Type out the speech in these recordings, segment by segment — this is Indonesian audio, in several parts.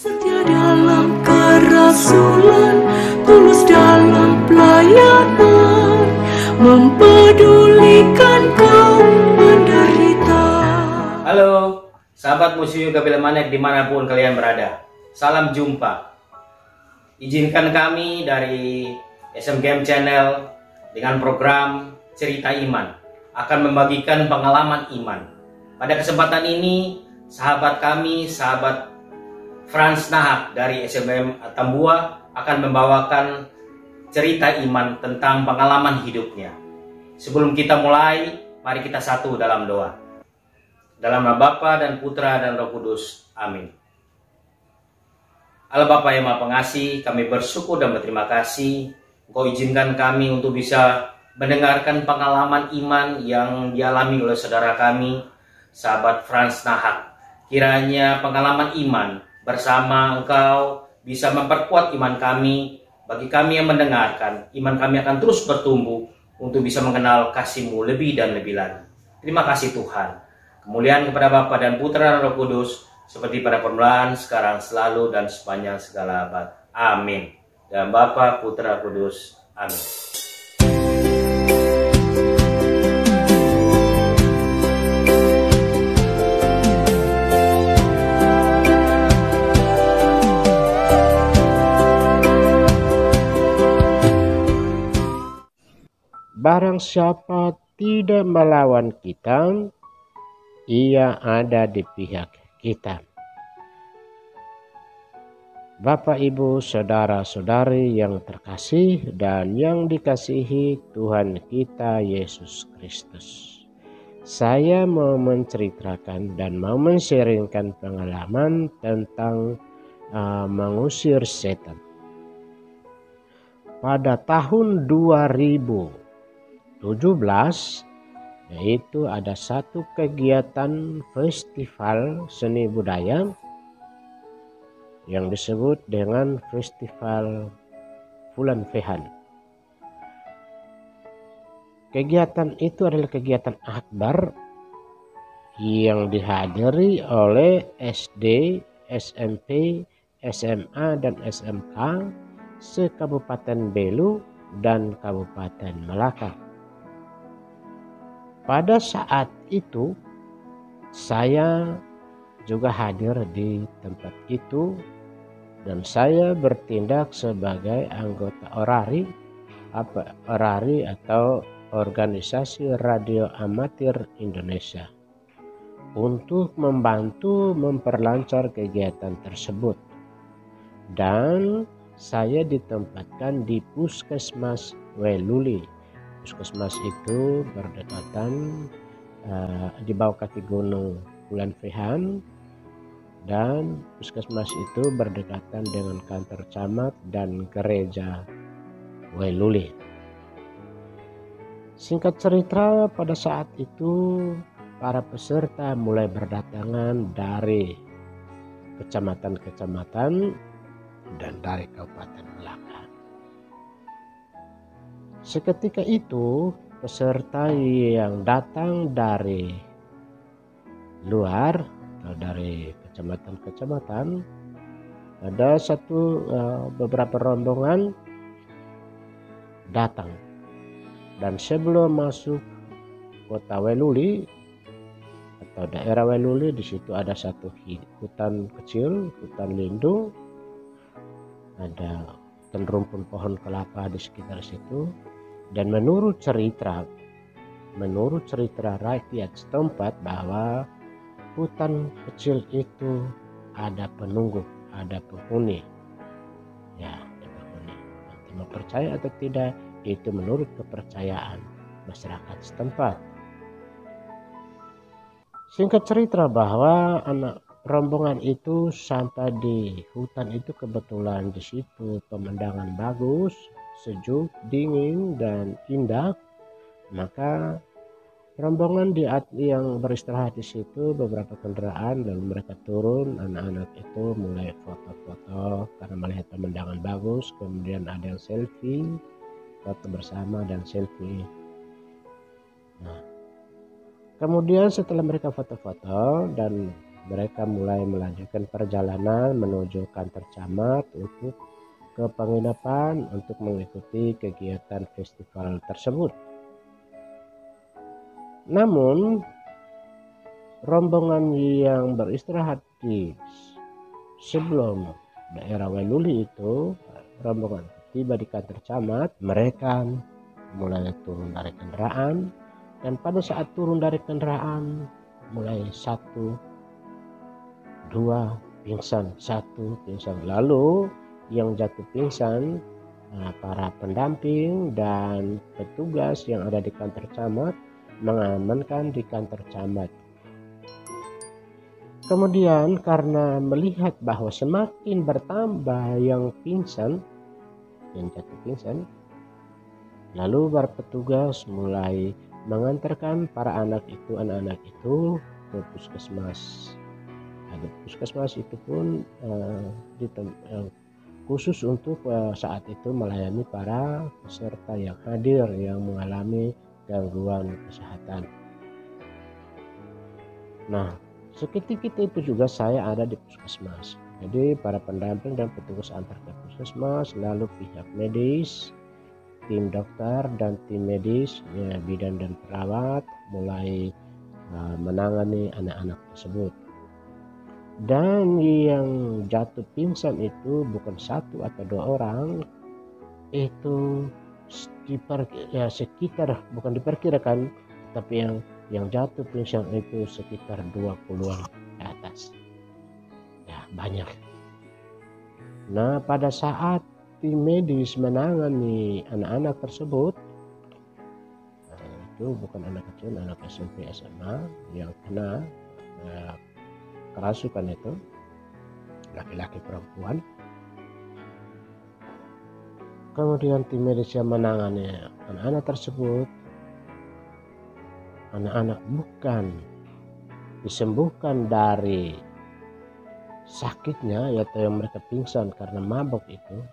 Setia dalam kerasulan, tulus dalam pelayanan, mempedulikan kaum menderita. Halo, sahabat Museum Gabriel Manek dimanapun kalian berada. Salam jumpa. Izinkan kami dari SMGM Channel dengan program Cerita Iman akan membagikan pengalaman iman. Pada kesempatan ini, sahabat kami, sahabat Frans Nahak dari SMGM Tambua akan membawakan cerita iman tentang pengalaman hidupnya. Sebelum kita mulai, mari kita satu dalam doa. Dalam nama Bapa dan Putra dan Roh Kudus. Amin. Allah Bapa yang Maha Pengasih, kami bersyukur dan berterima kasih Engkau izinkan kami untuk bisa mendengarkan pengalaman iman yang dialami oleh saudara kami, sahabat Frans Nahak. Kiranya pengalaman iman bersama Engkau bisa memperkuat iman kami. Bagi kami yang mendengarkan, iman kami akan terus bertumbuh untuk bisa mengenal kasih-Mu lebih dan lebih lagi. Terima kasih Tuhan. Kemuliaan kepada Bapa dan Putra dan Roh Kudus, seperti pada permulaan, sekarang, selalu, dan sepanjang segala abad. Amin. Dan Bapa, Putra, Kudus. Amin. Barang siapa tidak melawan kita, ia ada di pihak kita. Bapak, Ibu, saudara-saudari yang terkasih dan yang dikasihi Tuhan kita Yesus Kristus. Saya mau menceritakan dan mau men-sharingkan pengalaman tentang mengusir setan. Pada tahun 2017, yaitu ada satu kegiatan festival seni budaya yang disebut dengan Festival Fulan Fehan. Kegiatan itu adalah kegiatan akbar yang dihadiri oleh SD, SMP, SMA, dan SMK se-Kabupaten Belu dan Kabupaten Malaka. Pada saat itu saya juga hadir di tempat itu dan saya bertindak sebagai anggota orari atau Organisasi Radio Amatir Indonesia untuk membantu memperlancar kegiatan tersebut. Dan saya ditempatkan di Puskesmas Weluli. Puskesmas itu berdekatan di bawah kaki gunung Fulan Fehan, dan puskesmas itu berdekatan dengan kantor camat dan gereja Weluli. Singkat cerita, pada saat itu para peserta mulai berdatangan dari kecamatan-kecamatan dan dari Kabupaten Malaka. Seketika itu, peserta yang datang dari luar atau dari kecamatan-kecamatan, ada beberapa rombongan datang. Dan sebelum masuk kota Weluli atau daerah Weluli, di situ ada satu hutan kecil, hutan lindung, ada rumpun pohon kelapa di sekitar situ. Dan menurut cerita rakyat setempat bahwa hutan kecil itu ada penunggu, ada penghuni. Ya, ada penghuni. Nanti mau percaya atau tidak, itu menurut kepercayaan masyarakat setempat. Singkat cerita bahwa anak rombongan itu sampai di hutan itu, kebetulan di situ pemandangan bagus, sejuk, dingin, dan indah. Maka rombongan yang beristirahat di situ, beberapa kendaraan, lalu mereka turun. Anak-anak itu mulai foto-foto karena melihat pemandangan bagus. Kemudian ada yang selfie, foto bersama dan selfie. Nah, kemudian setelah mereka foto-foto dan mereka mulai melanjutkan perjalanan menuju kantor camat untuk ke penginapan untuk mengikuti kegiatan festival tersebut. Namun, rombongan yang beristirahat di sebelum daerah Wailuli itu, rombongan tiba di kantor camat, mereka mulai turun dari kendaraan, dan pada saat turun dari kendaraan mulai 1, 2 pingsan, 1 pingsan, lalu yang jatuh pingsan para pendamping dan petugas yang ada di kantor camat mengamankan di kantor camat. Kemudian karena melihat bahwa semakin bertambah yang pingsan, yang jatuh pingsan, lalu para petugas mulai mengantarkan para anak-anak itu ke puskesmas. Puskesmas itu pun khusus untuk saat itu melayani para peserta yang hadir yang mengalami gangguan kesehatan. Nah, seketika itu juga saya ada di puskesmas. Jadi para pendamping dan petugas antar ke puskesmas, lalu pihak medis, tim dokter dan tim medis, bidan dan perawat mulai menangani anak-anak tersebut. Dan yang jatuh pingsan itu bukan 1 atau 2 orang, itu sekitar, bukan diperkirakan, tapi yang jatuh pingsan itu sekitar 20-an ke atas. Ya, banyak. Nah, pada saat tim medis menangani anak-anak tersebut, itu bukan anak kecil, anak SMP SMA yang kena kerasukan itu, laki-laki perempuan. Kemudian tim medis yang menangani anak-anak tersebut, anak-anak bukan disembuhkan dari sakitnya, yaitu yang mereka pingsan karena mabuk itu,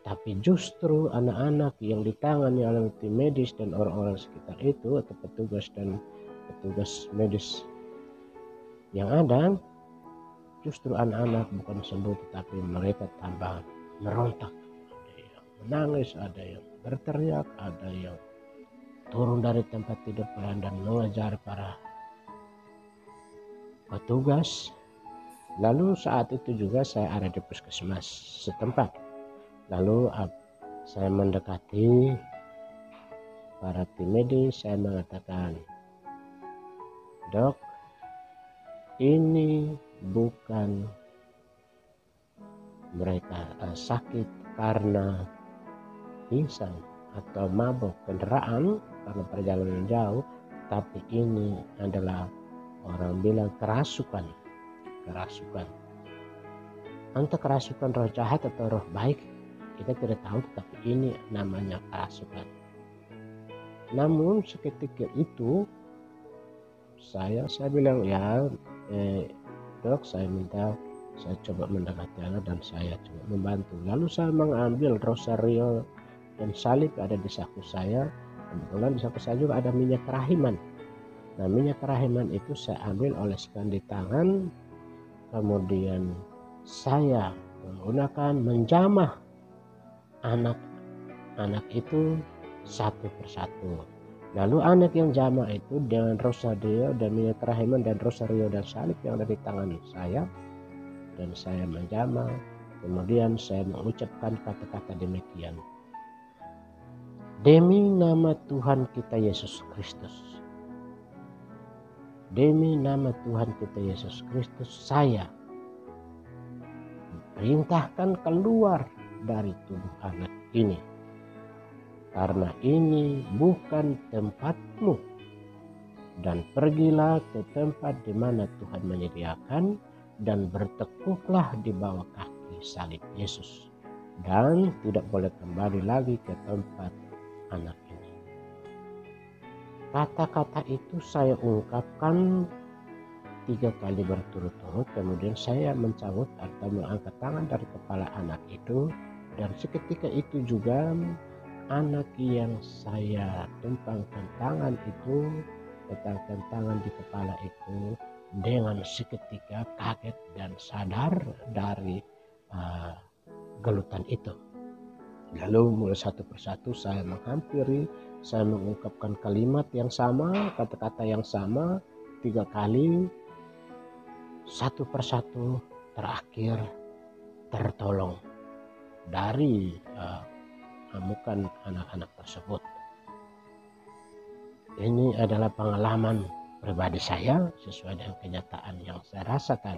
tapi justru anak-anak yang ditangani oleh tim medis dan orang-orang sekitar itu atau petugas dan petugas medis yang ada, justru anak-anak bukan sembuh tetapi mereka tambah merontak. Ada yang menangis, ada yang berteriak, ada yang turun dari tempat tidur dan mengejar para petugas. Lalu saat itu juga saya ada di puskesmas setempat. Lalu saya mendekati para tim medis, saya mengatakan, "Dok, ini bukan mereka sakit karena pingsan atau mabuk kendaraan karena perjalanan jauh, tapi ini adalah orang bilang kerasukan. Entah kerasukan roh jahat atau roh baik, kita tidak tahu, tapi ini namanya kerasukan." Namun seketika itu saya bilang, "Ya dok, saya coba mendekati anak dan saya coba membantu." Lalu saya mengambil rosario dan salib ada di saku saya. Kebetulan di saku saya juga ada minyak kerahiman. Nah, minyak kerahiman itu saya ambil, oleskan di tangan, kemudian saya menggunakan menjamah anak-anak itu satu persatu. Lalu anak yang jamaah itu dengan rosario dan minyak kerahiman dan rosario dan salib yang ada di tangan saya, dan saya menjamah, kemudian saya mengucapkan kata-kata demikian, "Demi nama Tuhan kita Yesus Kristus, demi nama Tuhan kita Yesus Kristus, saya perintahkan keluar dari tubuh anak ini. Karena ini bukan tempatmu, dan pergilah ke tempat di mana Tuhan menyediakan dan bertekuklah di bawah kaki salib Yesus, dan tidak boleh kembali lagi ke tempat anak ini." Kata-kata itu saya ungkapkan 3 kali berturut-turut, kemudian saya mencabut atau mengangkat tangan dari kepala anak itu, dan seketika itu juga anak yang saya tempangkan tangan itu, letakkan tangan di kepala itu, dengan seketika kaget dan sadar dari gelutan itu. Lalu mulai satu persatu saya menghampiri, saya mengungkapkan kalimat yang sama, kata-kata yang sama 3 kali. Satu persatu terakhir tertolong dari amukan anak-anak tersebut. Ini adalah pengalaman pribadi saya sesuai dengan kenyataan yang saya rasakan.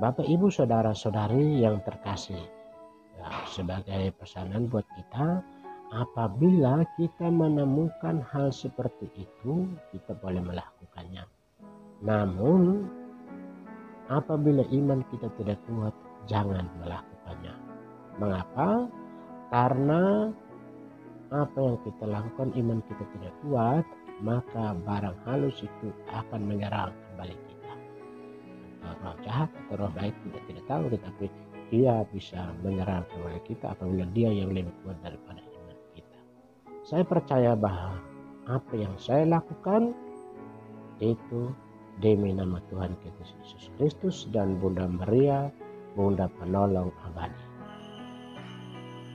Bapak, Ibu, saudara-saudari yang terkasih, sebagai pesanan buat kita, apabila kita menemukan hal seperti itu, kita boleh melakukannya. Namun, apabila iman kita tidak kuat, jangan melakukannya. Mengapa? Karena apa yang kita lakukan, iman kita tidak kuat, maka barang halus itu akan menyerang kembali kita. Roh jahat atau roh baik kita tidak tahu, tetapi dia bisa menyerang kembali kita apabila dia yang lebih kuat daripada iman kita. Saya percaya bahwa apa yang saya lakukan itu demi nama Tuhan kita Yesus Kristus dan Bunda Maria, Bunda Penolong Abadi.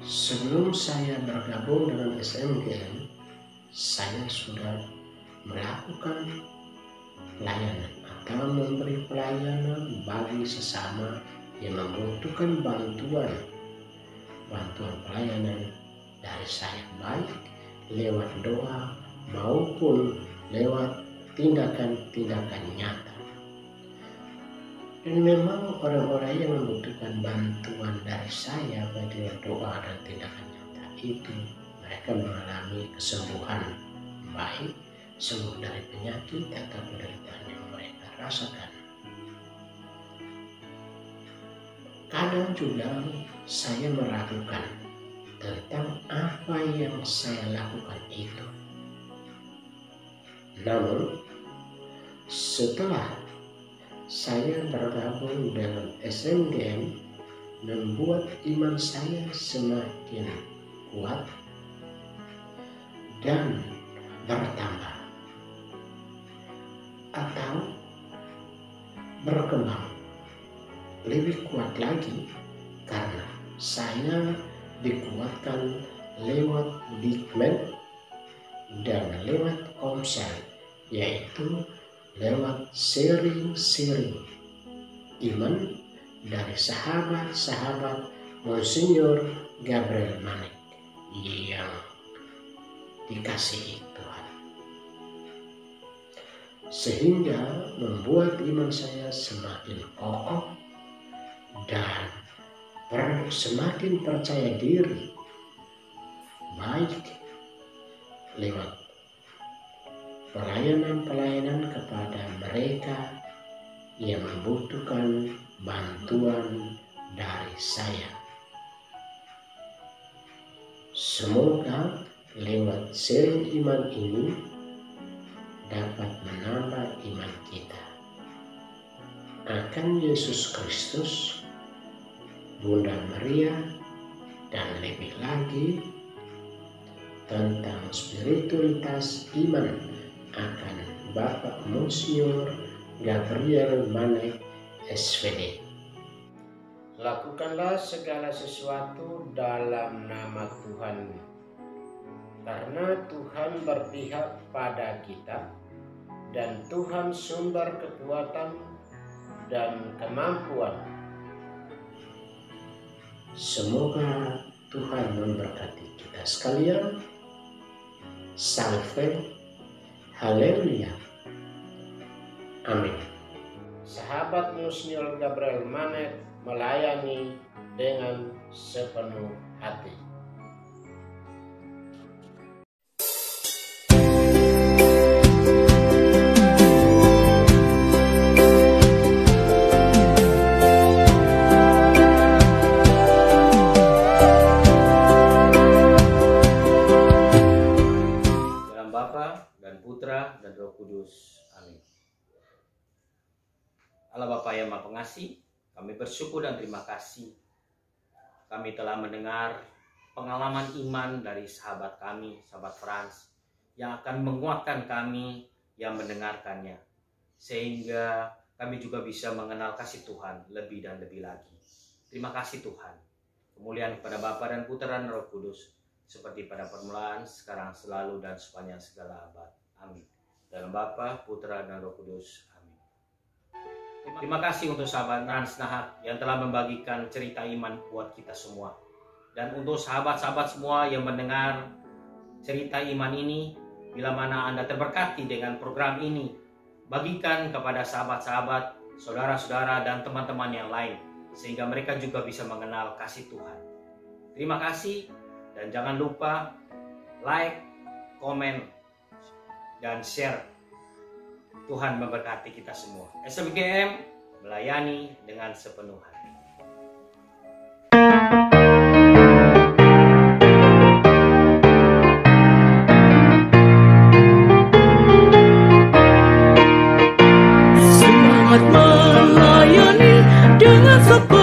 Sebelum saya bergabung dengan SMGM, saya sudah melakukan pelayanan atau memberi pelayanan bagi sesama yang membutuhkan bantuan pelayanan dari saya, baik lewat doa maupun lewat tindakan-tindakan nyata. Dan memang orang-orang yang membutuhkan bantuan dari saya bagi doa dan tindakan nyata itu, mereka mengalami kesembuhan, baik sembuh dari penyakit atau penderitaan yang mereka rasakan. Kadang juga saya meragukan tentang apa yang saya lakukan itu. Namun, setelah saya bergabung dengan SMGM, membuat iman saya semakin kuat dan bertambah atau berkembang lebih kuat lagi, karena saya dikuatkan lewat Bigman dan lewat komsel, yaitu lewat sharing iman dari sahabat-sahabat Monsignor Gabriel Manek yang dikasihi Tuhan, sehingga membuat iman saya semakin kokoh dan semakin percaya diri, baik lewat pelayanan kepada mereka yang membutuhkan bantuan dari saya. Semoga lewat sharing iman ini dapat menambah iman kita akan Yesus Kristus, Bunda Maria, dan lebih lagi tentang spiritualitas iman akan Bapak Monsignor Gabriel Manek SVD. Lakukanlah segala sesuatu dalam nama Tuhan, karena Tuhan berpihak pada kita dan Tuhan sumber kekuatan dan kemampuan. Semoga Tuhan memberkati kita sekalian. Salve, haleluya, amin. Sahabat Monsignor Gabriel Manek melayani dengan sepenuh hati. Dalam Bapa dan Putra dan Roh Kudus. Amin. Allah Bapa yang Maha Pengasih, kami bersyukur dan terima kasih. Kami telah mendengar pengalaman iman dari sahabat kami, sahabat Frans, yang akan menguatkan kami yang mendengarkannya. sehingga kami juga bisa mengenal kasih Tuhan lebih dan lebih lagi. Terima kasih Tuhan. Kemuliaan kepada Bapa dan Putra dan Roh Kudus, seperti pada permulaan, sekarang, selalu, dan sepanjang segala abad. Amin. Dalam Bapa, Putra, dan Roh Kudus. Amin. Terima kasih untuk sahabat Transnahat yang telah membagikan cerita iman buat kita semua. Dan untuk sahabat-sahabat semua yang mendengar cerita iman ini, bila mana Anda terberkati dengan program ini, bagikan kepada sahabat-sahabat, saudara-saudara, dan teman-teman yang lain, sehingga mereka juga bisa mengenal kasih Tuhan. Terima kasih, dan jangan lupa like, komen, dan share. Tuhan memberkati kita semua. SMGM melayani dengan sepenuh hati. Semangat melayani dengan sepenuh